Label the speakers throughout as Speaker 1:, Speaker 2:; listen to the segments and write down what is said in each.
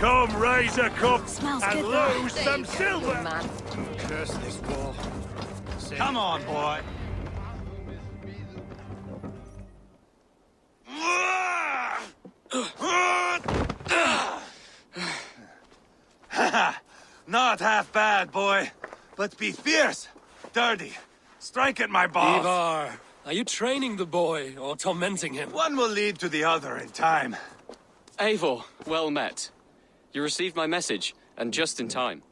Speaker 1: Come, raise a cup
Speaker 2: Smells
Speaker 1: and
Speaker 2: good, though.
Speaker 1: lose
Speaker 2: There
Speaker 1: some
Speaker 2: you go,
Speaker 1: silver.
Speaker 2: good man.
Speaker 1: Curse this war. Come on, boy. Not half bad, boy. But be fierce, dirty. Strike at my balls.
Speaker 3: Ivar, are you training the boy or tormenting him?
Speaker 1: One will lead to the other in time.
Speaker 4: Eivor, well met. You received my message, and just in time.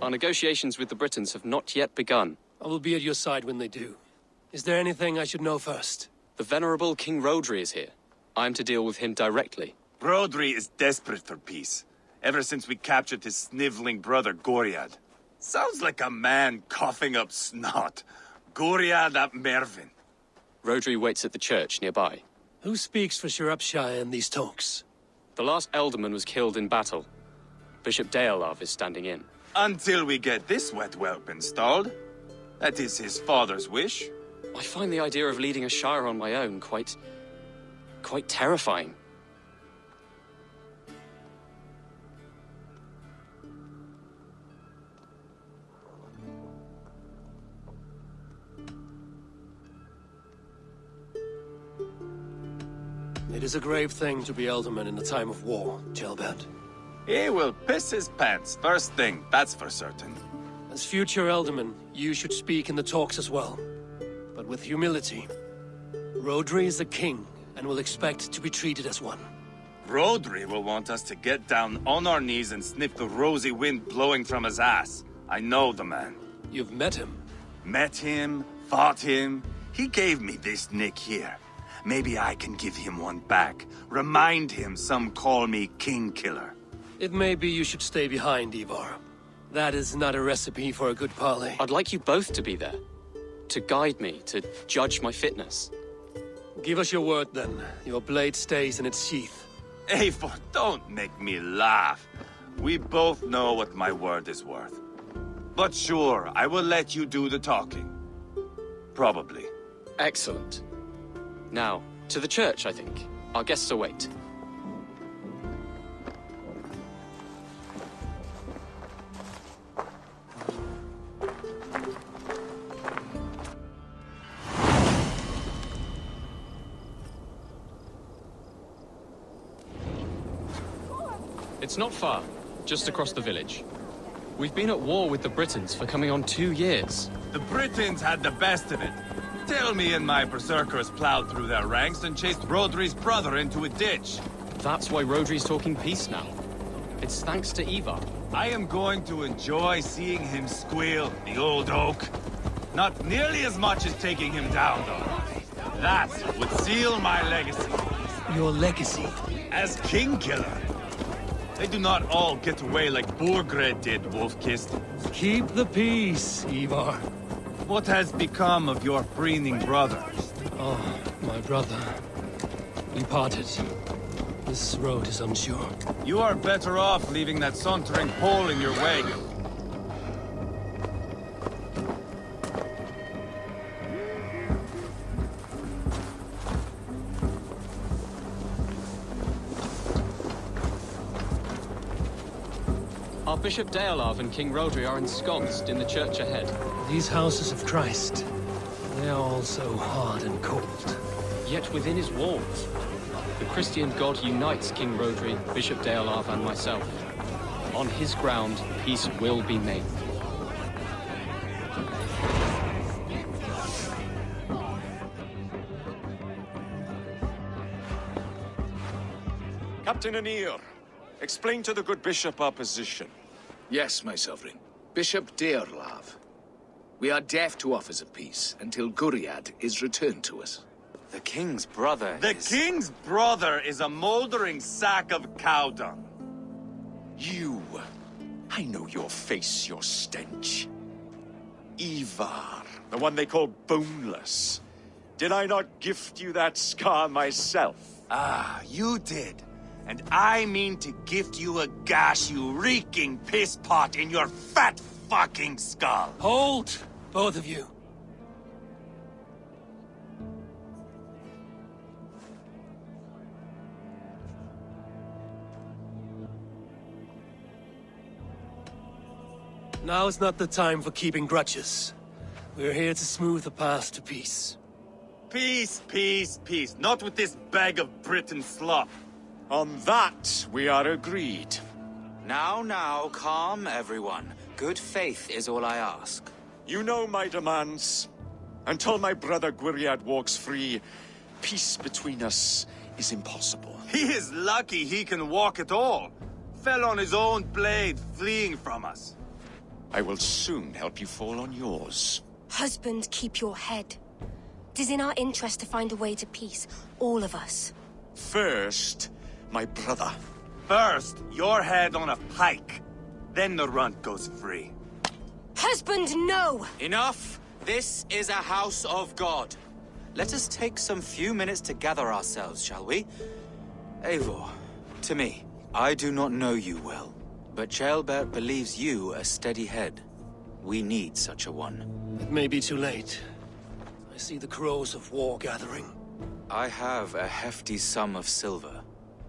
Speaker 4: Our negotiations with the Britons have not yet begun.
Speaker 3: I will be at your side when they do. Is there anything I should know first?
Speaker 4: The venerable King Rodri is here. I'm to deal with him directly.
Speaker 1: Rodri is desperate for peace, ever since we captured his sniveling brother Goriad. Sounds like a man coughing up snot. Goriad ap Mervin.
Speaker 4: Rodri waits at the church nearby.
Speaker 3: Who speaks for Shropshire in these talks?
Speaker 4: The last Elderman was killed in battle. Bishop Deolav is standing in.
Speaker 1: Until we get this wet whelp installed. That is his father's wish.
Speaker 4: I find the idea of leading a shire on my own quite terrifying.
Speaker 3: It is a grave thing to be Elderman in a time of war, Gelbert.
Speaker 1: He will piss his pants first thing, that's for certain.
Speaker 3: As future Elderman, you should speak in the talks as well. But with humility. Rodri is a king, and will expect to be treated as one.
Speaker 1: Rodri will want us to get down on our knees and sniff the rosy wind blowing from his ass. I know the man.
Speaker 3: You've met him.
Speaker 1: Met him, fought him. He gave me this nick here. Maybe I can give him one back. Remind him some call me King Killer.
Speaker 3: It may be you should stay behind, Ivar. That is not a recipe for a good parley.
Speaker 4: I'd like you both to be there. To guide me, to judge my fitness.
Speaker 3: Give us your word, then. Your blade stays in its sheath.
Speaker 1: Eivor, don't make me laugh. We both know what my word is worth. But sure, I will let you do the talking. Probably.
Speaker 4: Excellent. Now, to the church, I think. Our guests await. It's not far, just across the village. We've been at war with the Britons for coming on 2 years.
Speaker 1: The Britons had the best of it. Tell me and my berserkers plowed through their ranks and chased Rodri's brother into a ditch.
Speaker 4: That's why Rodri's talking peace now. It's thanks to Ivar.
Speaker 1: I am going to enjoy seeing him squeal, the old oak. Not nearly as much as taking him down, though. That would seal my legacy.
Speaker 3: Your legacy?
Speaker 1: As King Killer. They do not all get away like Borgred did, Wolf-Kissed.
Speaker 3: Keep the peace, Ivar.
Speaker 1: What has become of your preening brother?
Speaker 3: Oh, my brother. We parted. This road is unsure.
Speaker 1: You are better off leaving that sauntering Pole in your wake.
Speaker 4: Our Bishop Deolav and King Rodri are ensconced in the church ahead.
Speaker 3: These houses of Christ, they are all so hard and cold.
Speaker 4: Yet within his walls, the Christian God unites King Rodri, Bishop Deolav, and myself. On his ground, peace will be made.
Speaker 5: Captain Anir, explain to the good bishop our position.
Speaker 6: Yes, my sovereign. Bishop Deorlav. We are deaf to offers of peace until Guriad is returned to us.
Speaker 5: The king's brother
Speaker 1: The king's brother is a moldering sack of cow dung.
Speaker 5: You! I know your face, your stench. Ivar, the one they call boneless. Did I not gift you that scar myself?
Speaker 1: Ah, you did. And I mean to gift you a gash, you reeking piss pot in your fat fucking skull.
Speaker 3: Hold, both of you. Now's not the time for keeping grudges. We're here to smooth the path to peace.
Speaker 1: Peace, peace, peace. Not with this bag of Britain slop.
Speaker 5: On that, we are agreed.
Speaker 2: Now, calm everyone. Good faith is all I ask.
Speaker 5: You know my demands. Until my brother Gwriad walks free, peace between us is impossible.
Speaker 1: He is lucky he can walk at all. Fell on his own blade, fleeing from us.
Speaker 5: I will soon help you fall on yours.
Speaker 7: Husband, keep your head. It is in our interest to find a way to peace, all of us.
Speaker 5: First, my brother.
Speaker 1: First, your head on a pike. Then the runt goes free.
Speaker 7: Husband, no!
Speaker 2: Enough! This is a house of God. Let us take some few minutes to gather ourselves, shall we? Eivor, to me, I do not know you well, but Ceolbert believes you a steady head. We need such a one.
Speaker 3: It may be too late. I see the crows of war gathering.
Speaker 2: I have a hefty sum of silver.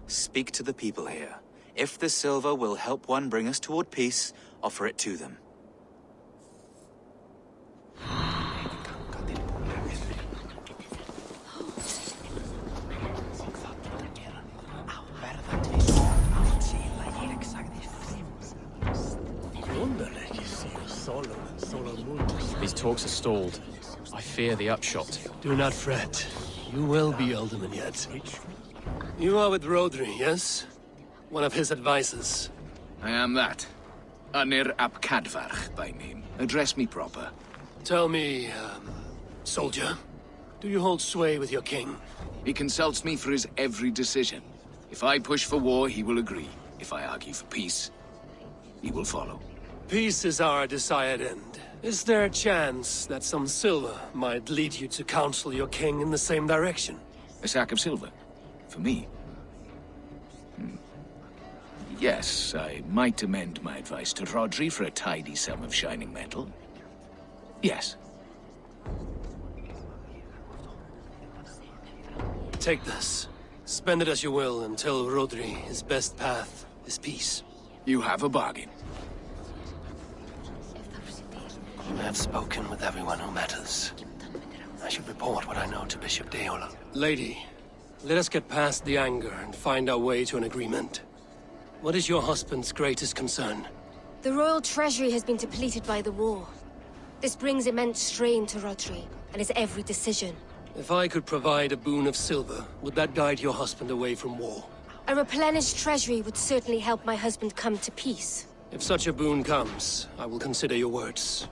Speaker 2: Speak to the people here. If the silver will help one bring us toward peace, offer it to them.
Speaker 4: These talks are stalled. I fear the upshot.
Speaker 3: Do not fret. You will be alderman yet. You are with Rodri, yes? One of his advisors.
Speaker 6: I am that. Anir ap Cadfarch by name. Address me proper.
Speaker 3: Tell me, soldier, do you hold sway with your king?
Speaker 6: He consults me for his every decision. If I push for war, he will agree. If I argue for peace, he will follow.
Speaker 3: Peace is our desired end. Is there a chance that some silver might lead you to counsel your king in the same direction?
Speaker 6: A sack of silver? For me? Yes, I might amend my advice to Rodri for a tidy sum of shining metal. Yes.
Speaker 3: Take this. Spend it as you will until Rodri, his best path is peace.
Speaker 6: You have a bargain.
Speaker 3: I have spoken with everyone who matters. I should report what I know to Bishop Deola. Lady, let us get past the anger and find our way to an agreement. What is your husband's greatest concern?
Speaker 7: The royal treasury has been depleted by the war. This brings immense strain to Rodri and his every decision.
Speaker 3: If I could provide a boon of silver, would that guide your husband away from war?
Speaker 7: A replenished treasury would certainly help my husband come to peace.
Speaker 3: If such a boon comes, I will consider your words.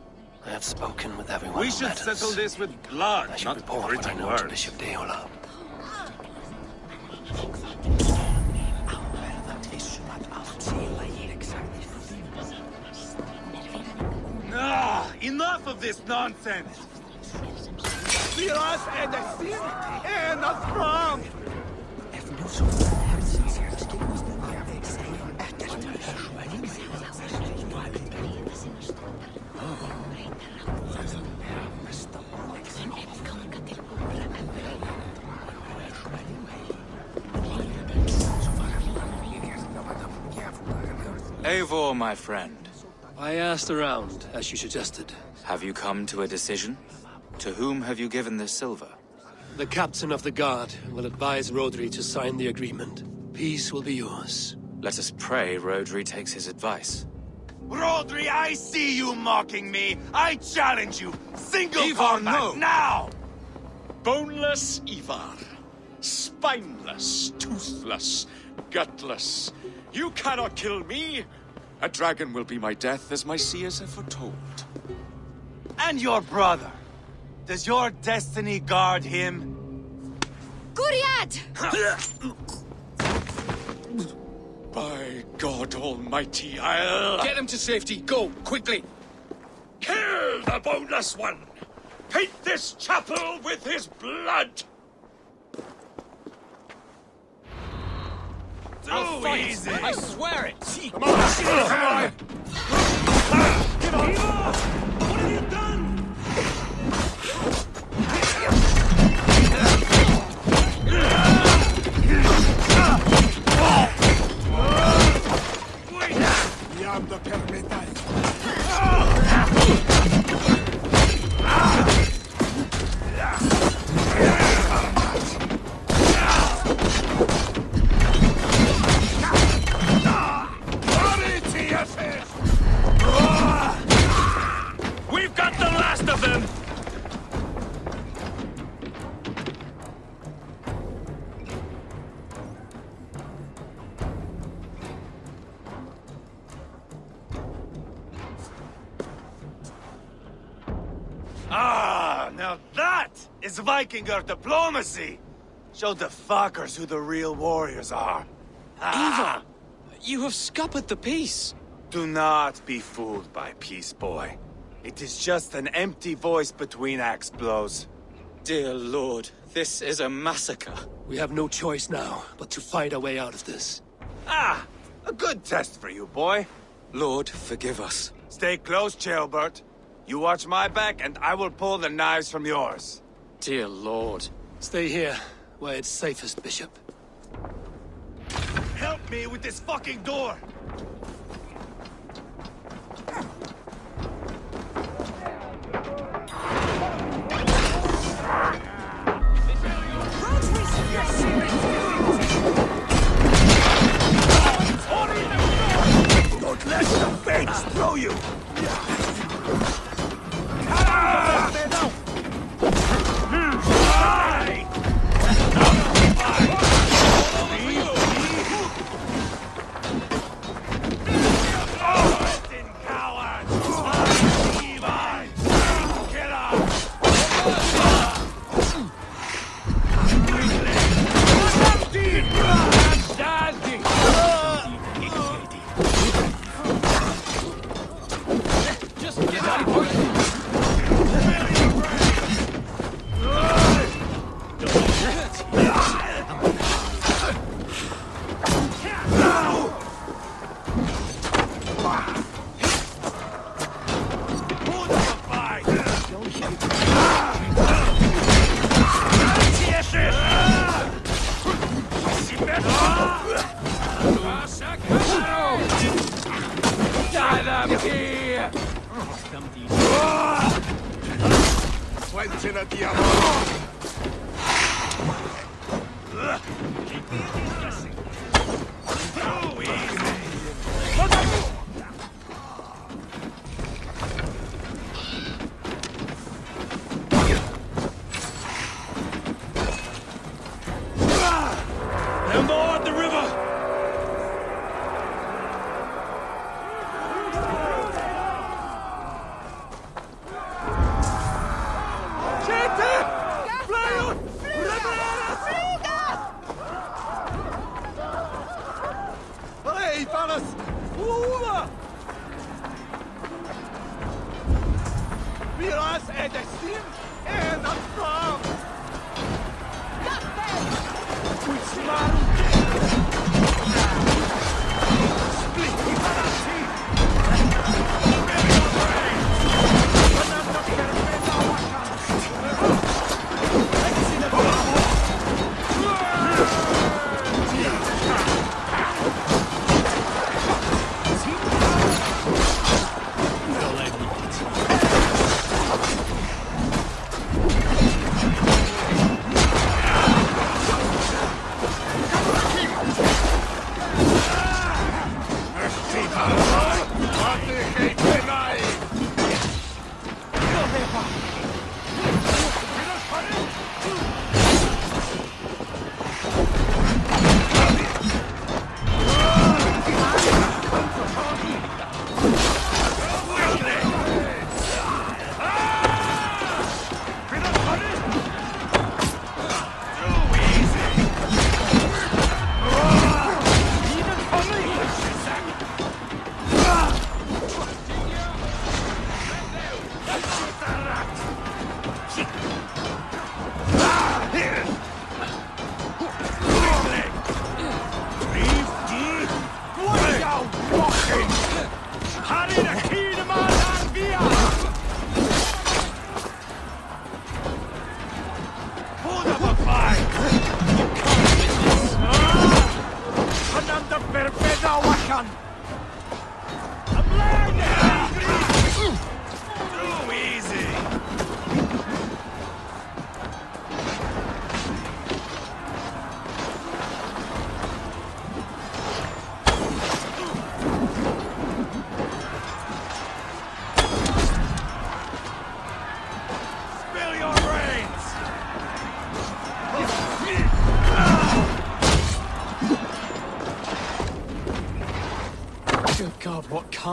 Speaker 3: I have spoken with everyone
Speaker 1: We
Speaker 3: who
Speaker 1: should
Speaker 3: matters.
Speaker 1: settle this with blood,
Speaker 3: I should
Speaker 1: not
Speaker 3: report what I
Speaker 1: pretty
Speaker 3: know
Speaker 1: words.
Speaker 3: to Bishop Deola.
Speaker 1: Ah, enough of this nonsense!
Speaker 2: Eivor, my friend,
Speaker 3: I asked around, as you suggested.
Speaker 2: have you come to a decision? To whom have you given this silver?
Speaker 3: The captain of the guard will advise Rodri to sign the agreement. Peace will be yours.
Speaker 2: Let us pray Rodri takes his advice.
Speaker 1: Rodri, I see you mocking me! I challenge you! Single
Speaker 5: Ivar,
Speaker 1: combat,
Speaker 5: no!
Speaker 1: now!
Speaker 5: Boneless Ivar. Spineless, toothless, gutless. You cannot kill me! A dragon will be my death, as my seers have foretold.
Speaker 1: And your brother. Does your destiny guard him?
Speaker 7: Gwriad!
Speaker 5: By God Almighty, I'll...
Speaker 6: Get him to safety. Go, quickly.
Speaker 5: Kill the boneless one! Paint this chapel with his blood!
Speaker 1: Too easy!
Speaker 2: I swear it!
Speaker 5: Come on!
Speaker 1: Give up! What have you done? We've got the last of them! Ah, now that is Vikinger diplomacy! Show the fuckers who the real warriors are.
Speaker 4: Ivar! You have scuppered the peace!
Speaker 1: Do not be fooled by peace, boy. It is just an empty voice between axe blows.
Speaker 2: Dear Lord, this is a massacre.
Speaker 3: We have no choice now but to fight our way out of this.
Speaker 1: Ah! A good test for you, boy.
Speaker 2: Lord, forgive us.
Speaker 1: Stay close, Jailbert. You watch my back, and I will pull the knives from yours.
Speaker 4: Dear Lord.
Speaker 3: Stay here, where it's safest, Bishop.
Speaker 1: Help me with this fucking door! Don't let the fates throw you! Aboard the river!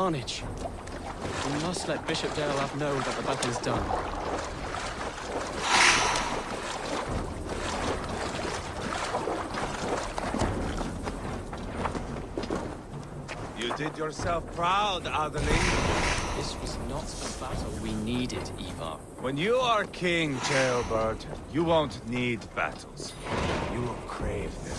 Speaker 4: carnage. We must let Bishop Deolav know that the battle's done.
Speaker 1: You did yourself proud, Adeline.
Speaker 4: This was not a battle we needed, Ivar.
Speaker 1: When you are king, Jailbird, you won't need battles. You will crave them.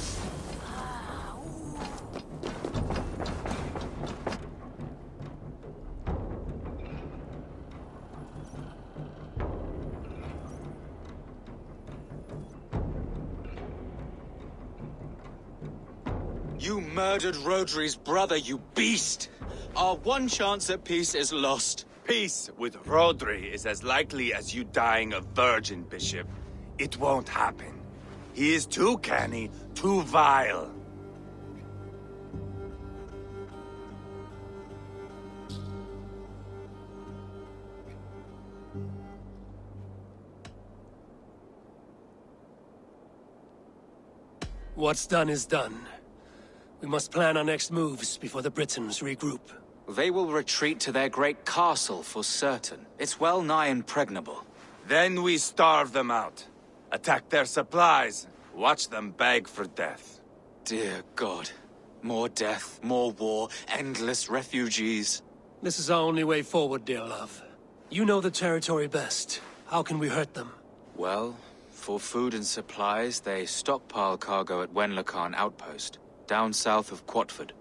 Speaker 2: You murdered Rodri's brother, you beast! Our one chance at peace is lost.
Speaker 1: Peace with Rodri is as likely as you dying a virgin, Bishop. It won't happen. He is too canny, too vile.
Speaker 3: What's done is done. We must plan our next moves before the Britons regroup.
Speaker 2: They will retreat to their great castle for certain. It's well nigh impregnable.
Speaker 1: Then we starve them out. Attack their supplies. Watch them beg for death.
Speaker 2: Dear God. More death, more war, endless refugees.
Speaker 3: This is our only way forward, dear love. You know the territory best. How can we hurt them?
Speaker 2: Well, for food and supplies, they stockpile cargo at Wenlacan outpost, down south of Quatford.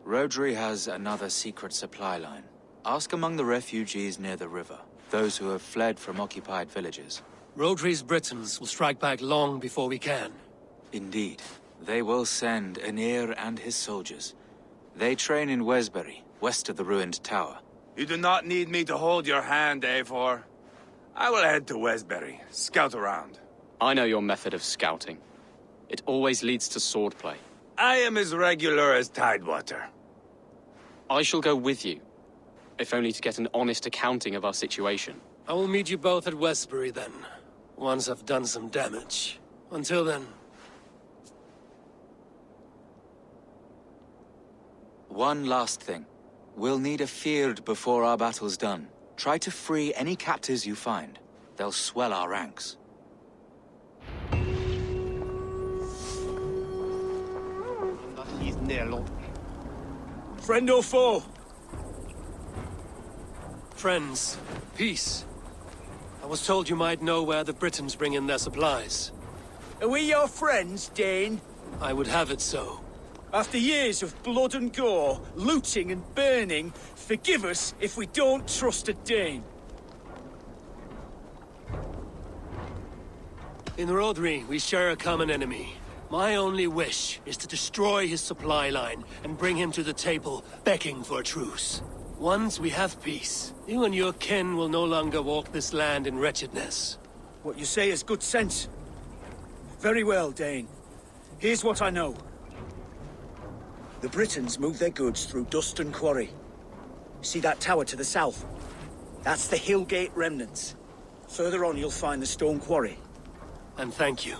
Speaker 2: Rodri has another secret supply line. Ask among the refugees near the river, those who have fled from occupied villages.
Speaker 3: Rodri's Britons will strike back long before we can.
Speaker 2: Indeed. They will send Aenir and his soldiers. They train in Wesbury, west of the ruined tower.
Speaker 1: You do not need me to hold your hand, Eivor. I will head to Wesbury, scout around.
Speaker 4: I know your method of scouting. It always leads to swordplay.
Speaker 1: I am as regular as Tidewater.
Speaker 4: I shall go with you, if only to get an honest accounting of our situation.
Speaker 3: I will meet you both at Westbury then, once I've done some damage. Until then...
Speaker 2: One last thing. We'll need a Fyrd before our battle's done. Try to free any captives you find. They'll swell our ranks.
Speaker 6: Friend or foe?
Speaker 3: Friends, peace. I was told you might know where the Britons bring in their supplies.
Speaker 6: Are we your friends, Dane?
Speaker 3: I would have it so.
Speaker 6: After years of blood and gore, looting and burning, forgive us if we don't trust a Dane.
Speaker 3: In Rodri, we share a common enemy. My only wish is to destroy his supply line and bring him to the table, begging for a truce. Once we have peace, you and your kin will no longer walk this land in wretchedness.
Speaker 6: What you say is good sense. Very well, Dane. Here's what I know. The Britons move their goods through Dustin Quarry. See that tower to the south? That's the Hillgate remnants. Further on you'll find the stone quarry.
Speaker 3: And thank you.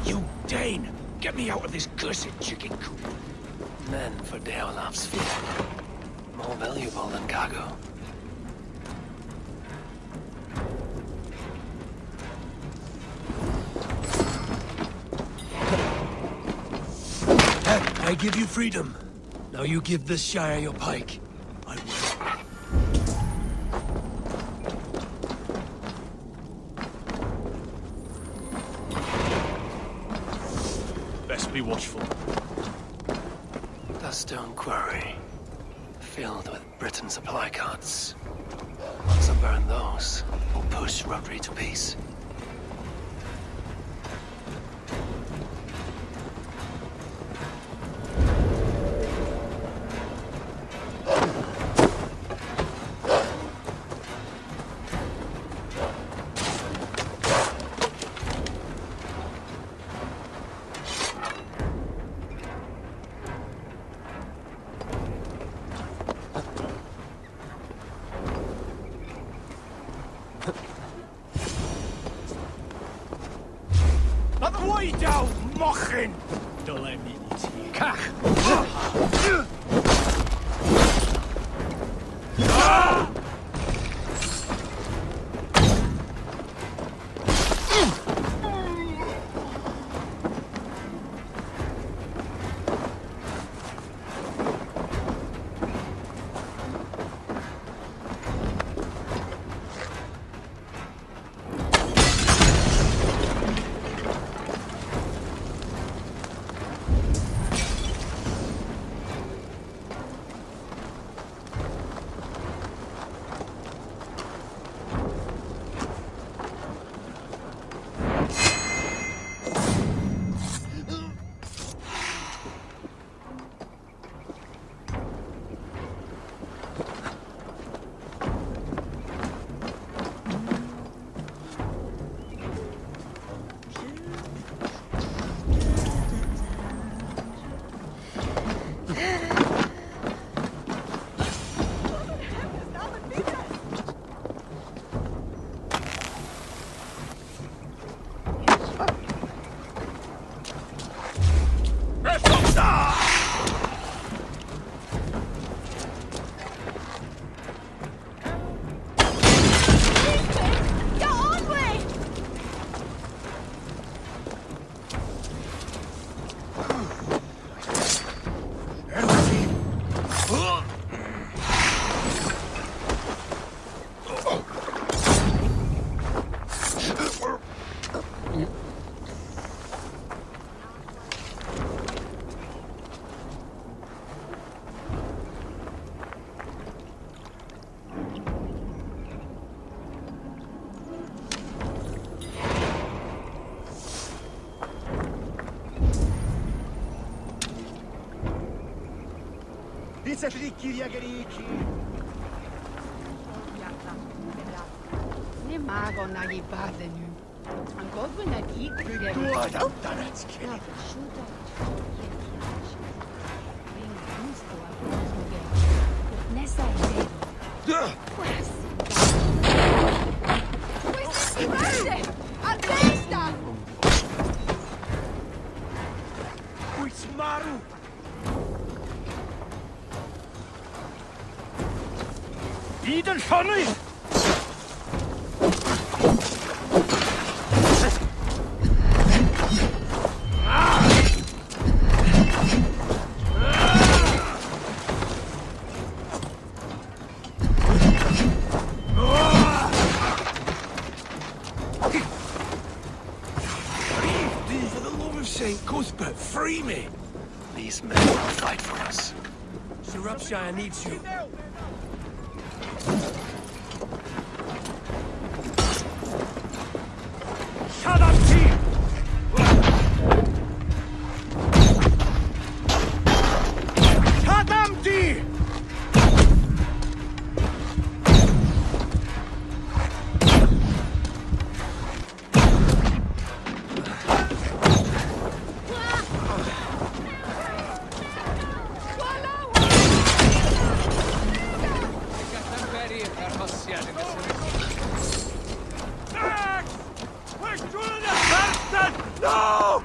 Speaker 6: You, Dane! Get me out of this cursed chicken coop.
Speaker 3: Men for Deolav's fear. more valuable than cargo.
Speaker 8: I give you freedom. Now you give this Shire your pike. I will.
Speaker 4: Best be watchful.
Speaker 3: The stone quarry, filled with Britain supply carts. Once I burn those, we'll push Rotary to peace.
Speaker 6: Let the way down, mochin! Don't let me eat you. Kach!
Speaker 9: Ne mago na gi bade nu. An godwe na gi kude.
Speaker 6: Du adam danets
Speaker 9: Na beshuta. Ring gusto a muge. Nessa ide. Pues. Pues si verde. A testa.
Speaker 6: Uits maru! Iden Shani!
Speaker 8: For the love of Saint Cuthbert, free me!
Speaker 3: These men will fight for us.
Speaker 8: Sir Upshire needs you.
Speaker 6: Shut up, team! Kadamti! No!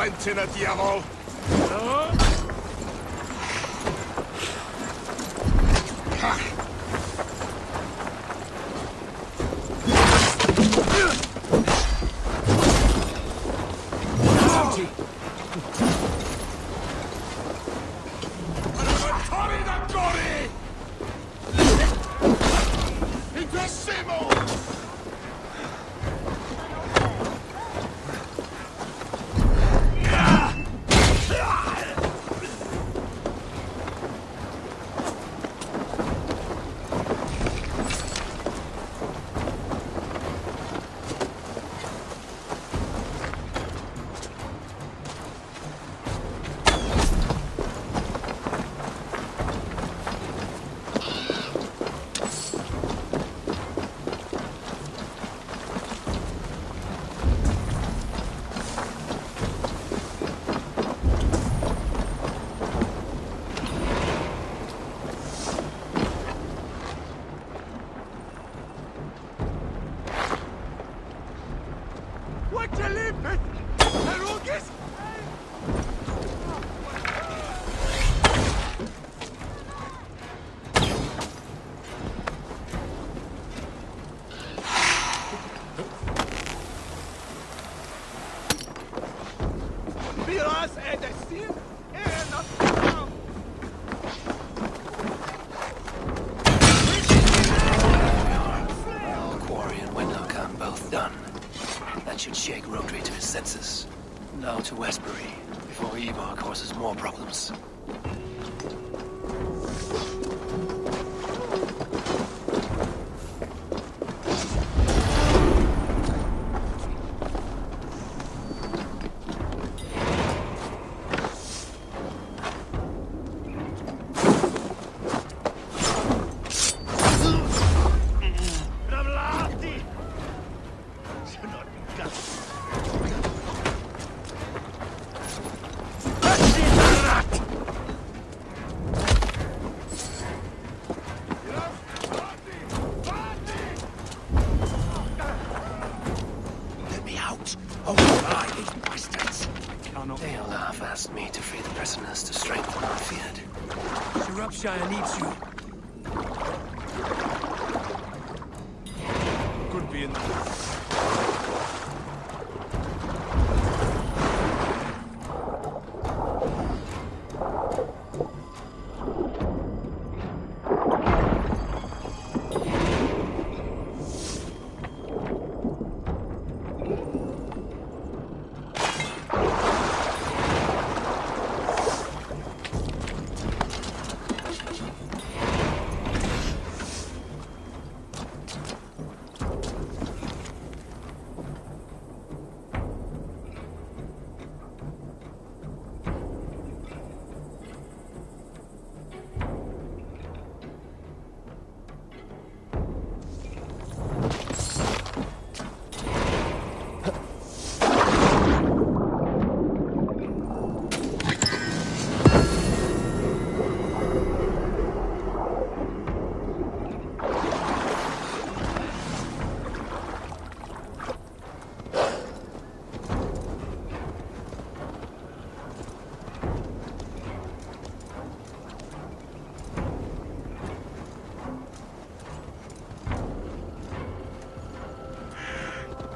Speaker 1: plentyn y diafol! Torri da gori! Into Simo!
Speaker 3: Quarry and Windhoek both done. That should shake Rodri to his senses. Now to Westbury, before Eivor causes more problems. Deolaf asked me to free the prisoners to strengthen our field.
Speaker 8: Shropshire needs you.
Speaker 1: Could be in the...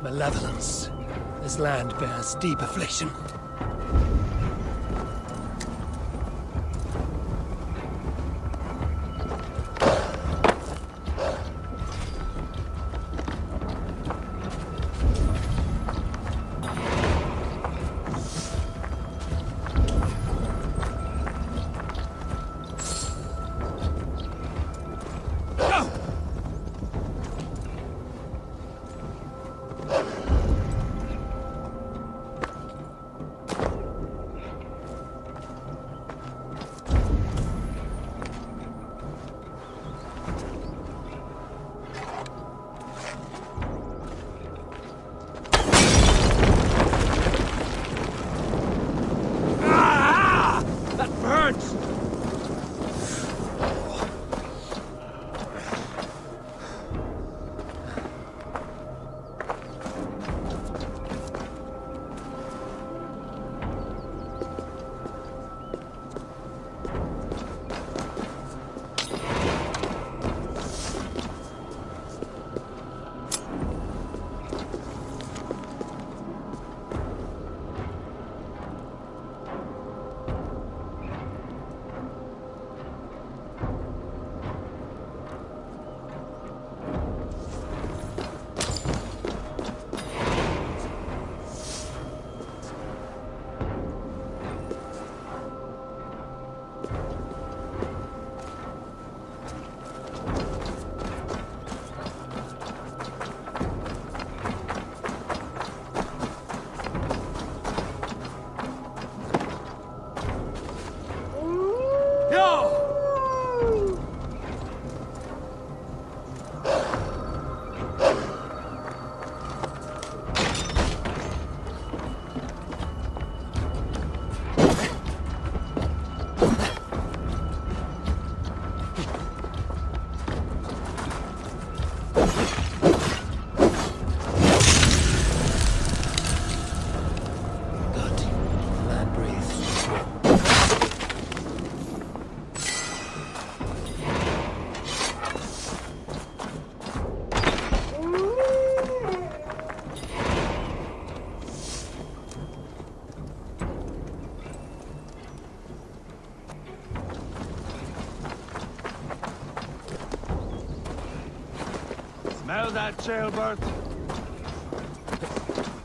Speaker 8: Malevolence. This land bears deep affliction.
Speaker 1: that jailbird?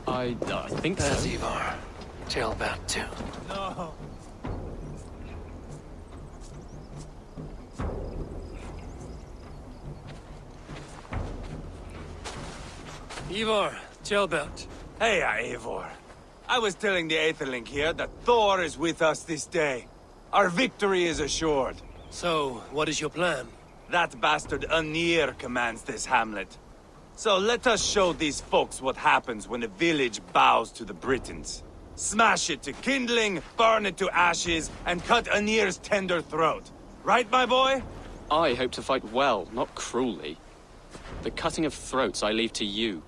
Speaker 4: I think
Speaker 3: That's
Speaker 4: so.
Speaker 3: Ivar. Jailbat, too.
Speaker 1: No.
Speaker 3: Ivar, Jailbat.
Speaker 1: Hey, Eivor. I was telling the Aetherling here that Thor is with us this day. Our victory is assured.
Speaker 3: So, what is your plan?
Speaker 1: That bastard Anir commands this hamlet. So let us show these folks what happens when a village bows to the Britons. Smash it to kindling, burn it to ashes, and cut Anir's tender throat. Right, my boy?
Speaker 4: I hope to fight well, not cruelly. The cutting of throats I leave to you.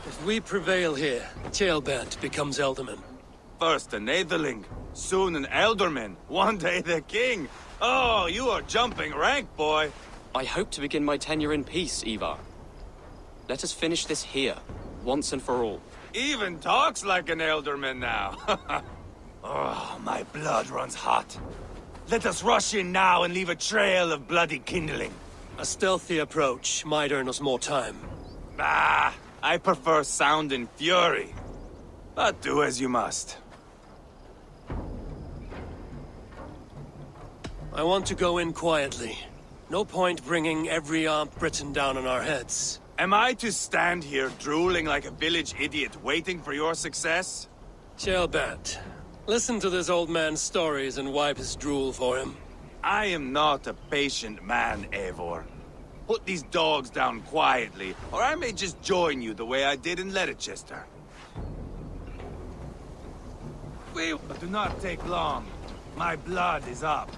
Speaker 3: If we prevail here, Jailbat becomes Elderman.
Speaker 1: First an Aetherling, soon an Elderman, one day the king. Oh, you are jumping rank, boy.
Speaker 4: I hope to begin my tenure in peace, Ivar. Let us finish this here, once and for all.
Speaker 1: Even talks like an Elderman now. Oh, my blood runs hot. Let us rush in now and leave a trail of bloody kindling.
Speaker 3: A stealthy approach might earn us more time.
Speaker 1: Ah, I prefer sound and fury. But do as you must.
Speaker 3: I want to go in quietly. No point bringing every armed Briton down on our heads.
Speaker 1: Am I to stand here drooling like a village idiot waiting for your success?
Speaker 3: Jailbat, listen to this old man's stories and wipe his drool for him.
Speaker 1: I am not a patient man, Eivor. Put these dogs down quietly, or I may just join you the way I did in Leicester. But do not take long. My blood is up.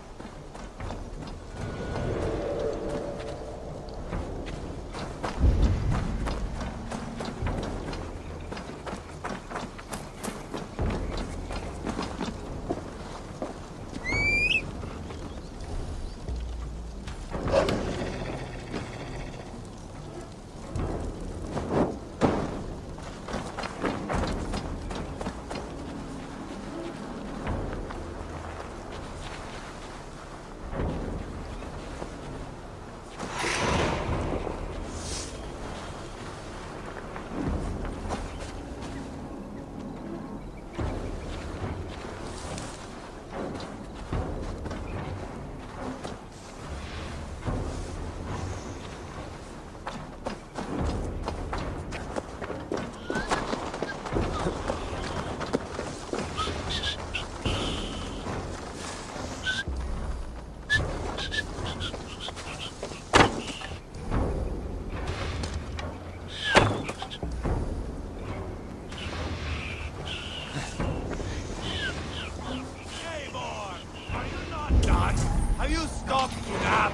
Speaker 1: Have you stopped now?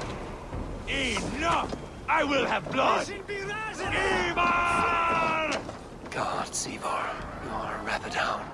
Speaker 1: Enough! I will have blood! Ivar!
Speaker 3: Gods, Ivar, you are a rabid hound.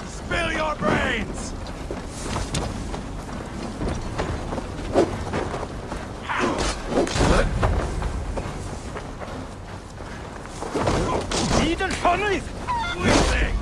Speaker 1: Spill your brains! Iden Honey! Weakling!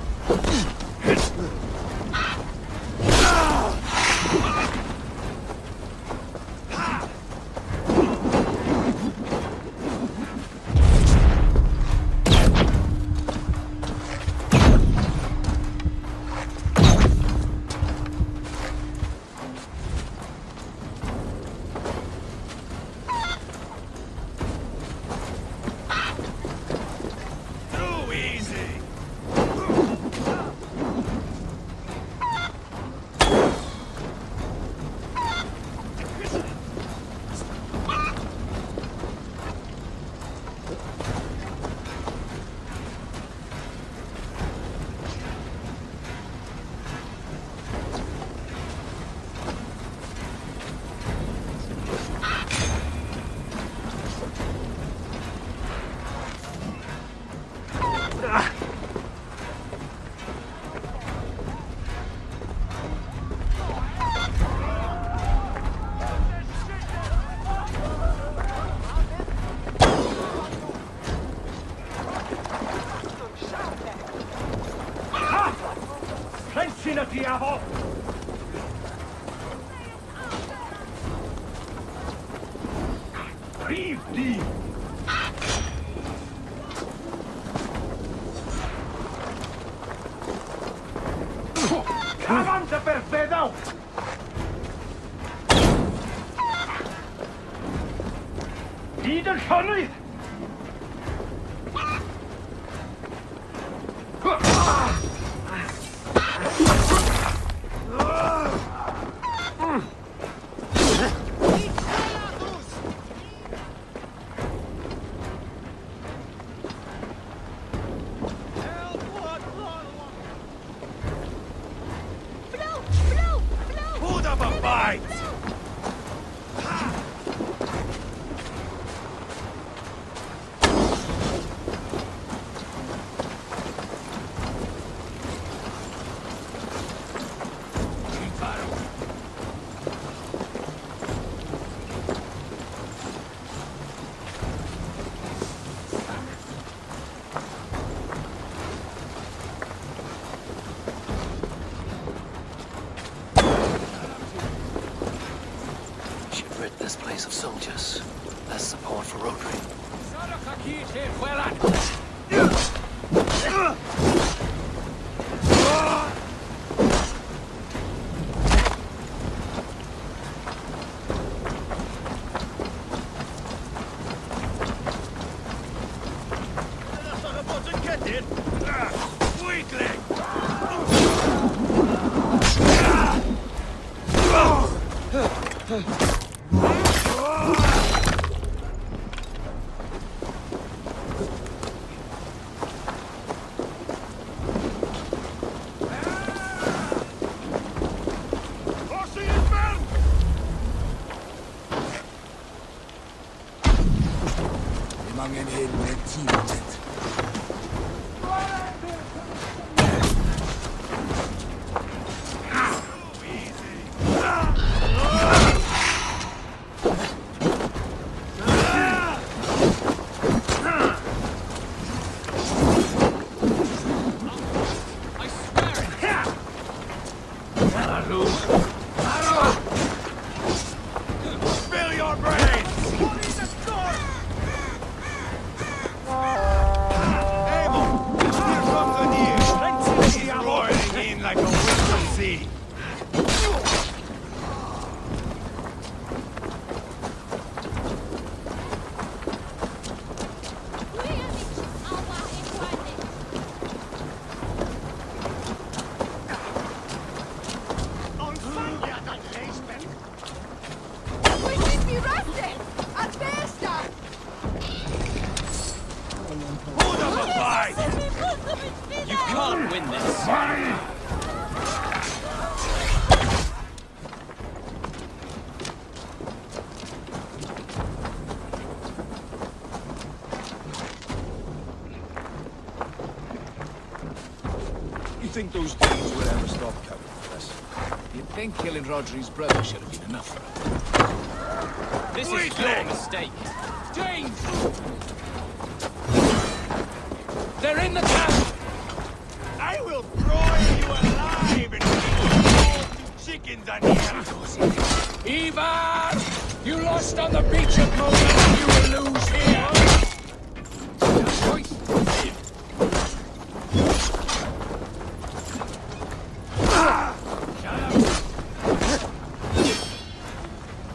Speaker 6: Sin y diafol! Rhif di! Cafan dy berfeddol! Hyd yn llonydd!
Speaker 1: Put up a fight!
Speaker 3: Should rid this place of soldiers. Less support for Rodri.
Speaker 1: Weakling!
Speaker 8: Dim angen hyn mewn tîm.
Speaker 1: Spill your brains! Abel, here comes the news. He's roiling in like a whistle sea. Put up a fight!
Speaker 4: You can't win this.
Speaker 8: You think those Danes will ever stop coming for us? You'd think killing Rodri's brother should have been enough for them.
Speaker 4: This is your mistake.
Speaker 8: Danes! They're in the town!
Speaker 1: I will broil you alive and feed you chickens on here!
Speaker 8: Ivan! You lost on the beach at Moda, you will lose here!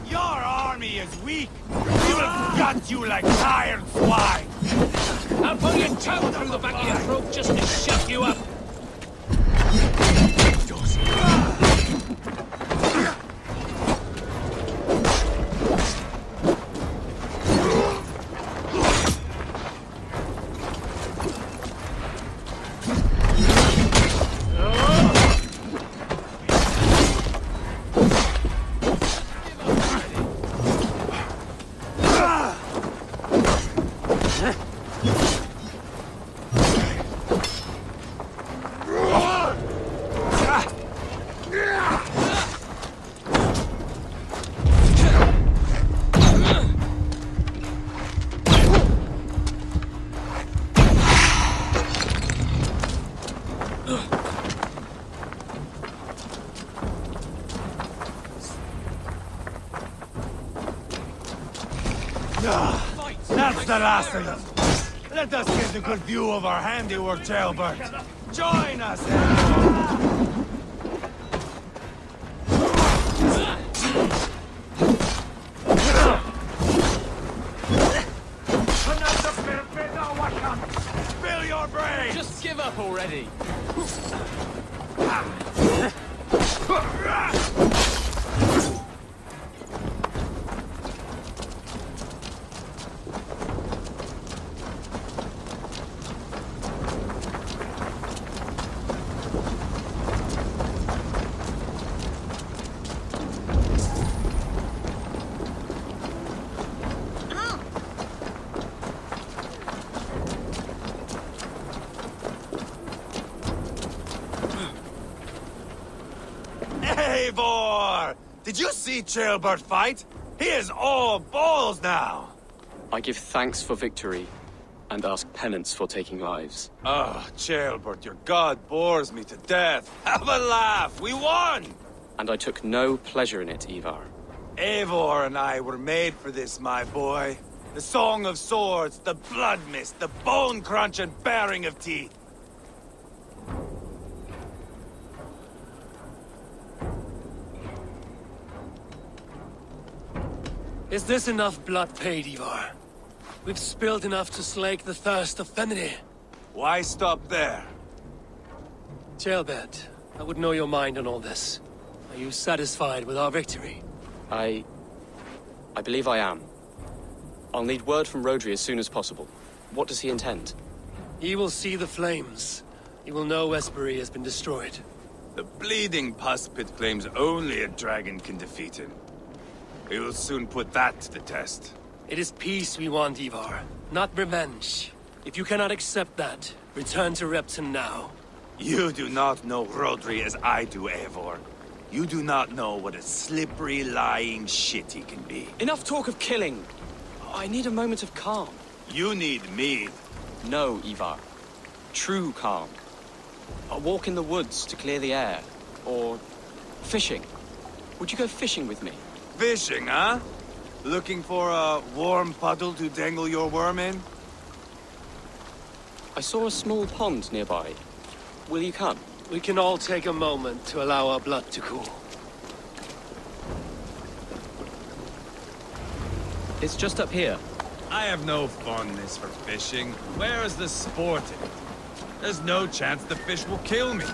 Speaker 1: Your army is weak! We will gut you like tired swine!
Speaker 8: I'll put your tongue through the back of your throat just to shut you up!
Speaker 1: That's the last of them. Let us get a good view of our handiwork, Jailbird. Join us, Spill your brains!
Speaker 4: Just give up already!
Speaker 1: Eivor! Did you see Jailbird fight? He is all balls now!
Speaker 4: I give thanks for victory, and ask penance for taking lives.
Speaker 1: Oh, Jailbird, your god bores me to death. Have a laugh! We won!
Speaker 4: And I took no pleasure in it, Ivar.
Speaker 1: Eivor and I were made for this, my boy. The song of swords, the blood mist, the bone crunch and baring of teeth.
Speaker 3: Is this enough blood paid, Ivar? We've spilled enough to slake the thirst of Feminine.
Speaker 1: Why stop there?
Speaker 3: Jailbird, I would know your mind on all this. Are you satisfied with our victory?
Speaker 4: I believe I am. I'll need word from Rodri as soon as possible. What does he intend?
Speaker 3: He will see the flames. He will know Espery has been destroyed.
Speaker 1: The bleeding pus pit claims only a dragon can defeat him. We will soon put that to the test.
Speaker 3: It is peace we want, Ivar, not revenge. If you cannot accept that, return to Repton now.
Speaker 1: You do not know Rodri as I do, Eivor. You do not know what a slippery, lying shit he can be.
Speaker 4: Enough talk of killing! I need a moment of calm.
Speaker 1: You need me.
Speaker 4: No, Ivar. True calm. A walk in the woods to clear the air. Or fishing. Would you go fishing with me?
Speaker 1: Fishing, huh? Looking for a warm puddle to dangle your worm in?
Speaker 4: I saw a small pond nearby. Will you come?
Speaker 3: We can all take a moment to allow our blood to cool.
Speaker 4: It's just up here.
Speaker 1: I have no fondness for fishing. Where is the sport in it? There's no chance the fish will kill me.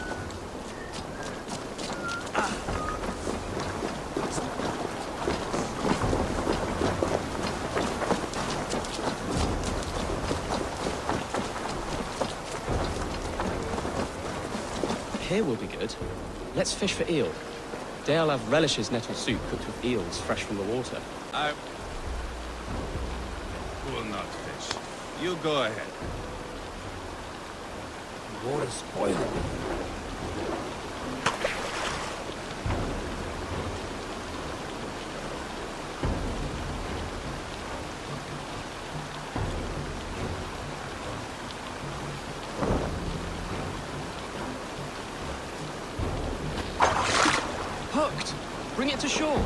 Speaker 4: Here will be good. Let's fish for eel. Deolav relishes nettle soup cooked with eels fresh from the water.
Speaker 1: I will not fish. You go ahead.
Speaker 3: Water spoiling.
Speaker 4: Hooked! Bring it to shore!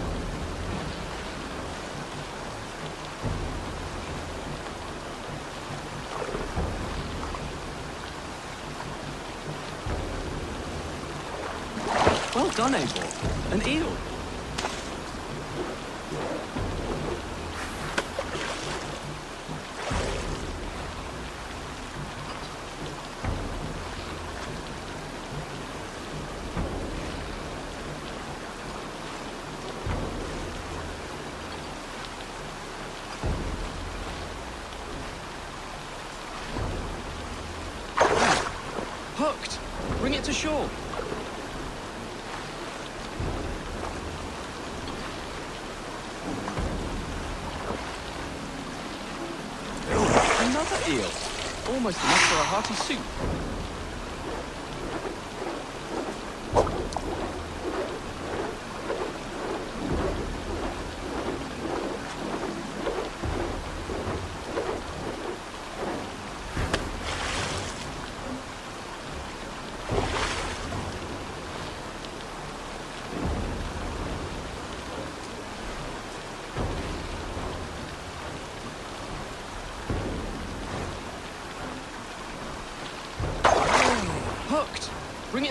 Speaker 4: Well done, Eivor. An eel. Hooked! Bring it to shore! Another eel! Almost enough for a hearty soup.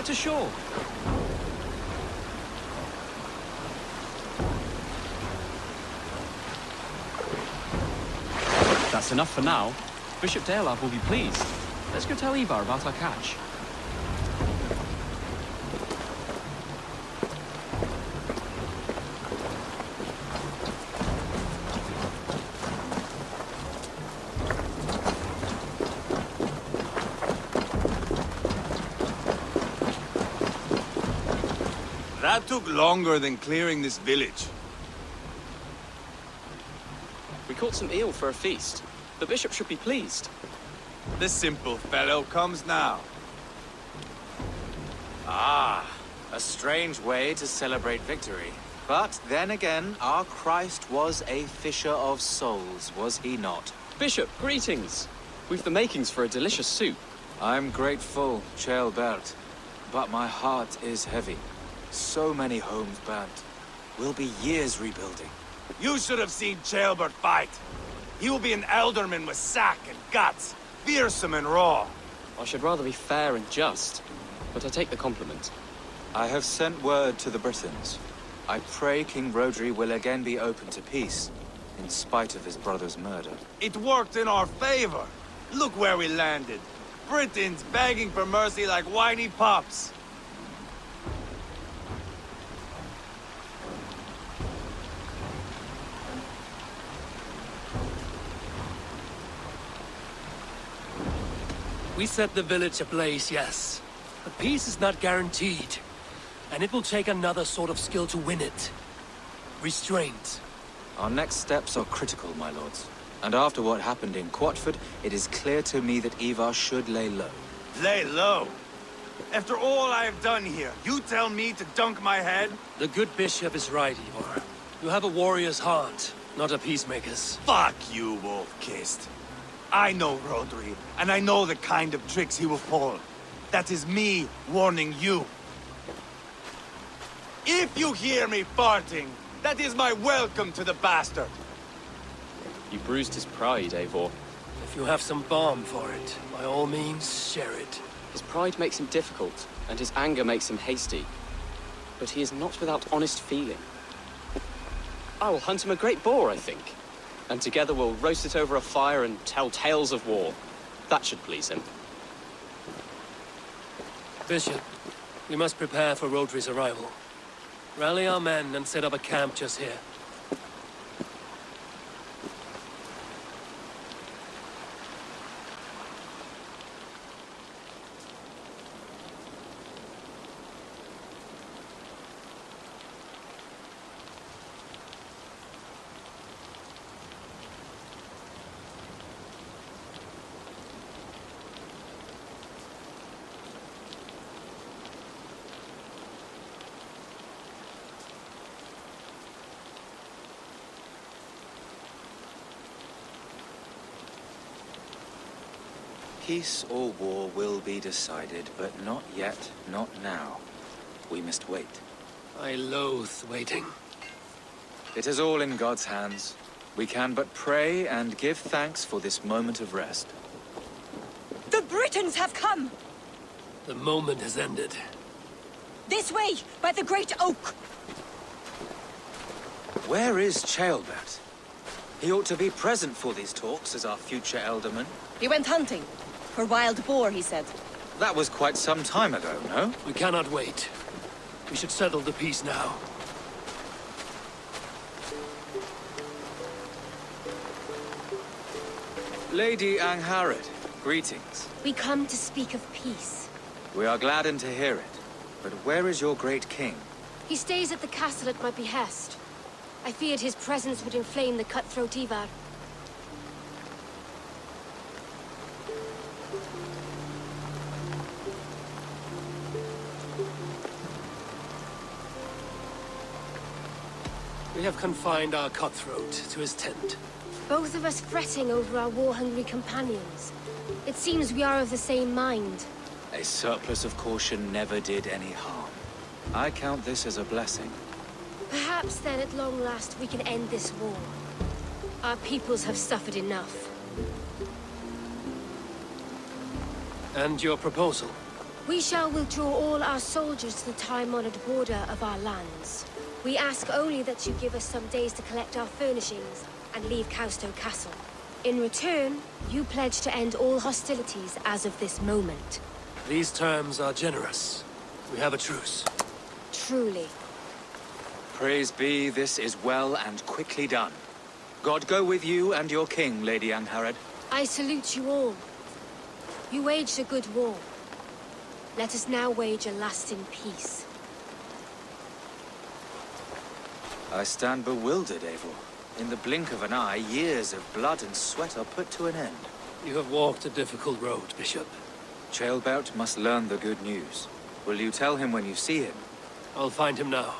Speaker 4: it to shore. That's enough for now. Bishop Deolab will be pleased. Let's go tell Ivar about our catch.
Speaker 1: That took longer than clearing this village.
Speaker 4: We caught some eel for a feast. The bishop should be pleased.
Speaker 1: The simple fellow comes now.
Speaker 2: Ah, a strange way to celebrate victory. But then again, our Christ was a fisher of souls, was he not?
Speaker 4: Bishop, greetings. We've the makings for a delicious soup.
Speaker 2: I'm grateful, Ceolbert, but my heart is heavy. So many homes burnt. We'll be years rebuilding.
Speaker 1: You should have seen Ceolbert fight. He will be an elderman with sack and guts, fearsome and raw.
Speaker 4: I should rather be fair and just, but I take the compliment.
Speaker 2: I have sent word to the Britons. I pray King Rodri will again be open to peace, in spite of his brother's murder.
Speaker 1: It worked in our favor. Look where we landed. Britons begging for mercy like whiny pups.
Speaker 3: We set the village ablaze, yes. But peace is not guaranteed. And it will take another sort of skill to win it. Restraint.
Speaker 2: Our next steps are critical, my lords. And after what happened in Quatford, it is clear to me that Ivar should lay low.
Speaker 1: Lay low? After all I have done here, you tell me to dunk my head?
Speaker 3: The good bishop is right, Ivar. You have a warrior's heart, not a peacemaker's.
Speaker 1: Fuck you, Wolf-Kissed. I know Rodri, and I know the kind of tricks he will pull. That is me warning you. If you hear me farting, that is my welcome to the bastard.
Speaker 4: You bruised his pride, Eivor.
Speaker 3: If you have some balm for it, by all means, share it.
Speaker 4: His pride makes him difficult, and his anger makes him hasty. But he is not without honest feeling. I will hunt him a great boar, I think. And together we'll roast it over a fire and tell tales of war. That should please him.
Speaker 3: Bishop, we must prepare for Rodri's arrival. Rally our men and set up a camp just here.
Speaker 2: Peace or war will be decided, but not yet, not now. We must wait.
Speaker 3: I loathe waiting.
Speaker 2: It is all in God's hands. We can but pray and give thanks for this moment of rest.
Speaker 10: The Britons have come!
Speaker 3: The moment has ended.
Speaker 10: This way, by the Great Oak!
Speaker 2: Where is Ceolbert? He ought to be present for these talks as our future elderman.
Speaker 10: He went hunting. For wild boar, he said.
Speaker 2: That was quite some time ago, no?
Speaker 3: We cannot wait. We should settle the peace now.
Speaker 2: Lady Angharad, greetings.
Speaker 7: We come to speak of peace.
Speaker 2: We are gladdened to hear it. But where is your great king?
Speaker 7: He stays at the castle at my behest. I feared his presence would inflame the cutthroat Ivar.
Speaker 3: We have confined our cutthroat to his tent.
Speaker 7: Both of us fretting over our war-hungry companions. It seems we are of the same mind.
Speaker 2: A surplus of caution never did any harm. I count this as a blessing.
Speaker 7: Perhaps then at long last we can end this war. Our peoples have suffered enough.
Speaker 3: And your proposal?
Speaker 7: We shall withdraw all our soldiers to the time-honored border of our lands. We ask only that you give us some days to collect our furnishings and leave Causto Castle. In return, you pledge to end all hostilities as of this moment.
Speaker 3: These terms are generous. We have a truce.
Speaker 7: Truly.
Speaker 2: Praise be, this is well and quickly done. God go with you and your king, Lady Angharad.
Speaker 7: I salute you all. You waged a good war. Let us now wage a lasting peace.
Speaker 2: I stand bewildered, Eivor. In the blink of an eye, years of blood and sweat are put to an end.
Speaker 3: You have walked a difficult road, Bishop.
Speaker 2: Ceolbert must learn the good news. Will you tell him when you see him?
Speaker 3: I'll find him now.